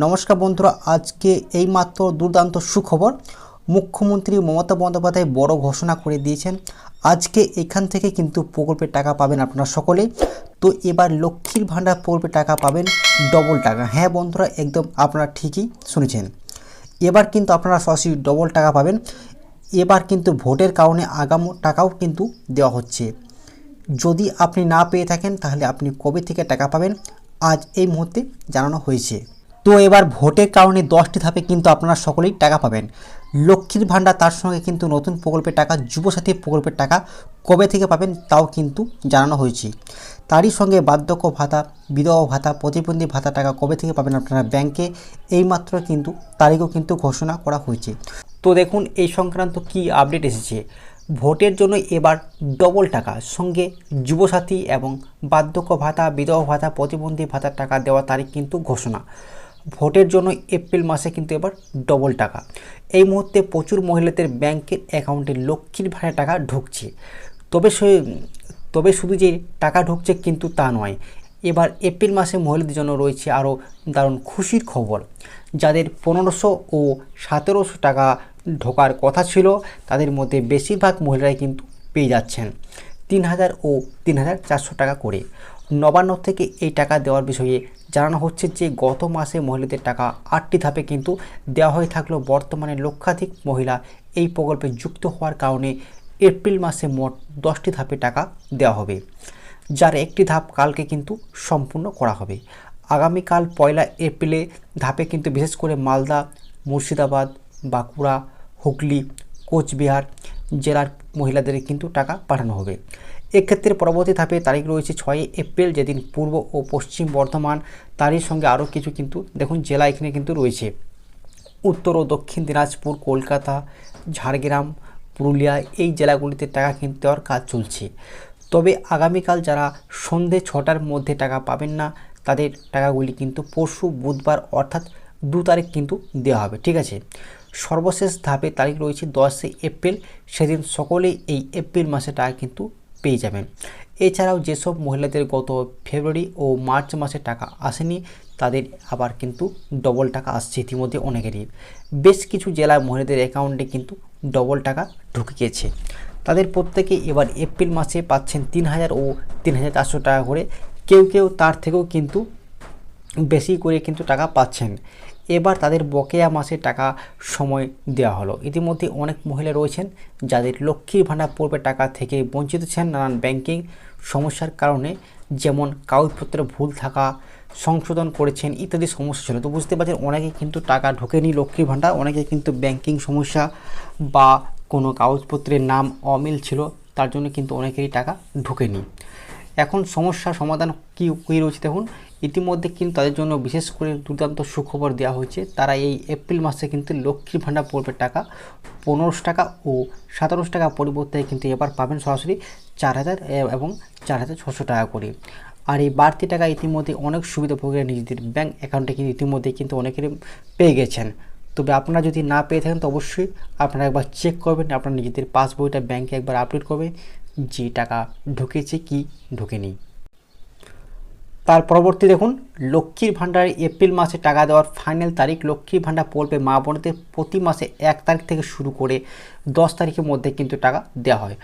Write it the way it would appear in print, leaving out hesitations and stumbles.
নমস্কার বন্ধুরা, আজকে এইমাত্র দুর্দান্ত সুখবর। মুখ্যমন্ত্রী মমতা বন্দ্যোপাধ্যায় বড় ঘোষণা করে দিয়েছেন। আজকে এখান থেকে কিন্তু প্রকল্পের টাকা পাবেন আপনারা সকলে। তো এবার লক্ষ্মীর ভাণ্ডার প্রকল্পের টাকা পাবেন ডবল টাকা। হ্যাঁ বন্ধুরা, একদম আপনারা ঠিকই শুনেছেন। এবার কিন্তু আপনারা সরাসরি ডবল টাকা পাবেন। এবার কিন্তু ভোটের কারণে আগাম টাকাও কিন্তু দেওয়া হচ্ছে। যদি আপনি না পেয়ে থাকেন তাহলে আপনি কবে থেকে টাকা পাবেন আজ এই মুহূর্তে জানানো হয়েছে। তো এবার ভোটের কারণে 10টি ধাপে কিন্তু আপনারা সকলেই টাকা পাবেন। লক্ষ্মীর ভাণ্ডার, তার সঙ্গে কিন্তু নতুন প্রকল্পের টাকা, যুবসাথী প্রকল্পের টাকা কবে থেকে পাবেন তাও কিন্তু জানানো হয়েছে। তারই সঙ্গে বার্ধক্য ভাতা, বিধবা ভাতা, প্রতিবন্ধী ভাতা টাকা কবে থেকে পাবেন আপনারা ব্যাংকে, এইমাত্র কিন্তু তারিখও কিন্তু ঘোষণা করা হয়েছে। তো দেখুন এই সংক্রান্ত কি আপডেট এসেছে। ভোটের জন্য এবার ডবল টাকা, সঙ্গে যুবসাথী এবং বার্ধক্য ভাতা, বিধবা ভাতা, প্রতিবন্ধী ভাতার টাকা দেওয়ার তারিখ কিন্তু ঘোষণা। ভোটের জন্য এপ্রিল মাসে কিন্তু এবার ডবল টাকা। এই মুহূর্তে প্রচুর মহিলাদের ব্যাংকের অ্যাকাউন্টে লক্ষ্মীর ভাণ্ডার টাকা ঢুকছে। তবে শুধু যে টাকা ঢুকছে কিন্তু তা নয়, এবার এপ্রিল মাসে মহিলাদের জন্য রয়েছে আরও দারুণ খুশির খবর। যাদের 1500 ও 1700 টাকা ঢোকার কথা ছিল, তাদের মধ্যে বেশিরভাগ মহিলারাই কিন্তু পেয়ে যাচ্ছেন 3000 ও 3400 টাকা করে। নবান্ন থেকে এই টাকা দেওয়ার বিষয়ে জানানো হচ্ছে যে গত মাসে মহিলাদের টাকা 8টি ধাপে কিন্তু দেওয়া হয়ে থাকলেও বর্তমানে লক্ষাধিক মহিলা এই প্রকল্পে যুক্ত হওয়ার কারণে এপ্রিল মাসে মোট 10টি ধাপে টাকা দেওয়া হবে, যার একটি ধাপ কালকে কিন্তু সম্পূর্ণ করা হবে। আগামীকাল 1 এপ্রিলে ধাপে কিন্তু বিশেষ করে মালদা, মুর্শিদাবাদ, বাঁকুড়া, হুগলি, কোচবিহার জেলার মহিলাদের কিন্তু টাকা পাঠানো হবে। এক্ষেত্রে পরবর্তী ধাপে তারিখ রয়েছে 6 এপ্রিল, যেদিন পূর্ব ও পশ্চিম বর্ধমান, তারই সঙ্গে আরও কিছু কিন্তু দেখুন জেলা এখানে কিন্তু রয়েছে। উত্তর ও দক্ষিণ দিনাজপুর, কলকাতা, ঝাড়গ্রাম, পুরুলিয়া এই জেলাগুলিতে টাকা কিন্তু দেওয়ার কাজ চলছে। তবে আগামীকাল যারা সন্ধে 6টার মধ্যে টাকা পাবেন না, তাদের টাকাগুলি কিন্তু পরশু বুধবার অর্থাৎ 2 তারিখ কিন্তু দেওয়া হবে, ঠিক আছে। সর্বশেষ ধাপে তারিখ রয়েছে 10 এপ্রিল, সেদিন সকলেই এই এপ্রিল মাসে টাকা কিন্তু পেয়ে যাবেন। এছাড়াও যেসব মহিলাদের গত ফেব্রুয়ারি ও মার্চ মাসে টাকা আসেনি, তাদের আবার কিন্তু ডবল টাকা আসছে ইতিমধ্যে অনেকেরই। বেশ কিছু জেলার মহিলাদের অ্যাকাউন্টে কিন্তু ডবল টাকা ঢুকে গেছে। তাদের প্রত্যেকে এবার এপ্রিল মাসে পাচ্ছেন 3000 ও 3400 টাকা করে। কেউ কেউ তার থেকেও কিন্তু বেশি করে কিন্তু টাকা পাচ্ছেন। এবার তাদের বকেয়া মাসে টাকা সময় দেওয়া হলো। ইতিমধ্যে অনেক মহিলা রয়েছেন যাদের লক্ষ্মীর ভাণ্ডার পূর্বে টাকা থেকে বঞ্চিত ছিলেন নানান ব্যাংকিং সমস্যার কারণে, যেমন কাগজপত্রে ভুল থাকা, সংশোধন করেছেন ইত্যাদি সমস্যা ছিল। তো বুঝতে পারছেন অনেকে কিন্তু টাকা ঢোকেনি লক্ষ্মীর ভাণ্ডার, অনেকে কিন্তু ব্যাংকিং সমস্যা বা কোনো কাগজপত্রের নাম অমিল ছিল, তার জন্য কিন্তু অনেকেরই টাকা ঢোকেনি। এখন সমস্যার সমাধান কী রয়েছে দেখুন। ইতিমধ্যে কিন্তু তাদের জন্য বিশেষ করে দুর্দান্ত সুখবর দেওয়া হয়েছে। তারা এই এপ্রিল মাসে কিন্তু লক্ষ্মীর ভাণ্ডার প্রকল্পের টাকা 1500 টাকা ও 1700 টাকা পরিবর্তে কিন্তু এবার পাবেন সরাসরি 4000 এবং 4600 টাকা করে। আর এই বাড়তি টাকা ইতিমধ্যে অনেক সুবিধাভোগীরা নিজেদের ব্যাঙ্ক অ্যাকাউন্টে কিন্তু ইতিমধ্যে কিন্তু অনেকেরই পেয়ে গেছেন। তবে আপনারা যদি না পেয়ে থাকেন তো অবশ্যই আপনারা একবার চেক করবেন, আপনারা নিজেদের পাসবইটা ব্যাঙ্কে একবার আপডেট করবেন যে টাকা ঢুকেছে কি ঢোকেনি। তার পরবর্তী দেখুন, লক্ষ্মীর ভাণ্ডারে এপ্রিল মাসে টাকা দেওয়ার ফাইনাল তারিখ। লক্ষ্মীর ভাণ্ডার প্রকল্পে মা বোনদের প্রতি মাসে 1 তারিখ থেকে শুরু করে 10 তারিখের মধ্যে কিন্তু টাকা দেওয়া হয়।